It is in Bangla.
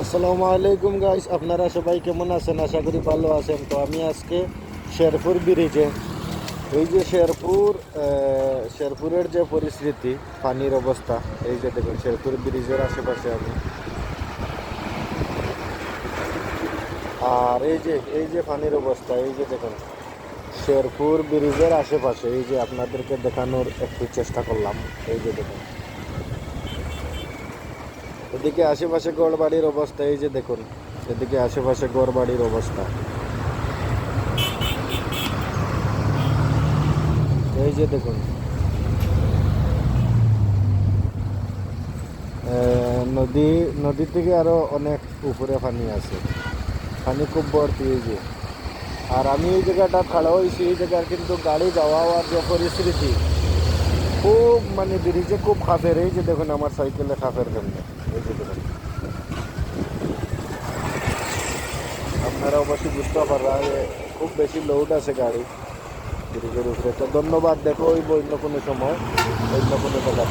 আসসালামু আলাইকুম গাইস, আপনারা সবাই কেমন আছেন? আশা করি ভালো আছেন। তো আমি আজকে শেরপুর ব্রিজে, এই যে শেরপুরের যে পরিস্থিতি, পানির অবস্থা, এই যে দেখুন শেরপুর ব্রিজের আশেপাশে আমি। আর এই যে পানির অবস্থা, এই যে দেখুন শেরপুর ব্রিজের আশেপাশে, এই যে আপনাদেরকে দেখানোর একটু চেষ্টা করলাম। এই যে দেখুন এদিকে আশেপাশে গড়বাড়ির অবস্থা, এই যে দেখুন এদিকে আশেপাশে গড়বাড়ির অবস্থা, এই যে দেখুন নদী নদী থেকে আরো অনেক উপরে পানি আছে, পানি খুব ভর্তি এই যে। আর আমি এই জায়গাটা খাড়া হয়েছি, এই জায়গার কিন্তু গাড়ি যাওয়া হওয়ার যে পরিস্থিতি, খুব মানে ব্রিজে খুব খাফের। এই যে দেখুন আমার সাইকেলে খাফের কেমনে, এই যে দেখুন আপনারা অবশ্যই বুঝতে পারবেন যে খুব বেশি লোড আছে গাড়ি ব্রিজের উপরে। তো ধন্যবাদ, দেখো ওই অন্য কোনো সময় অন্য কোনো জায়গা।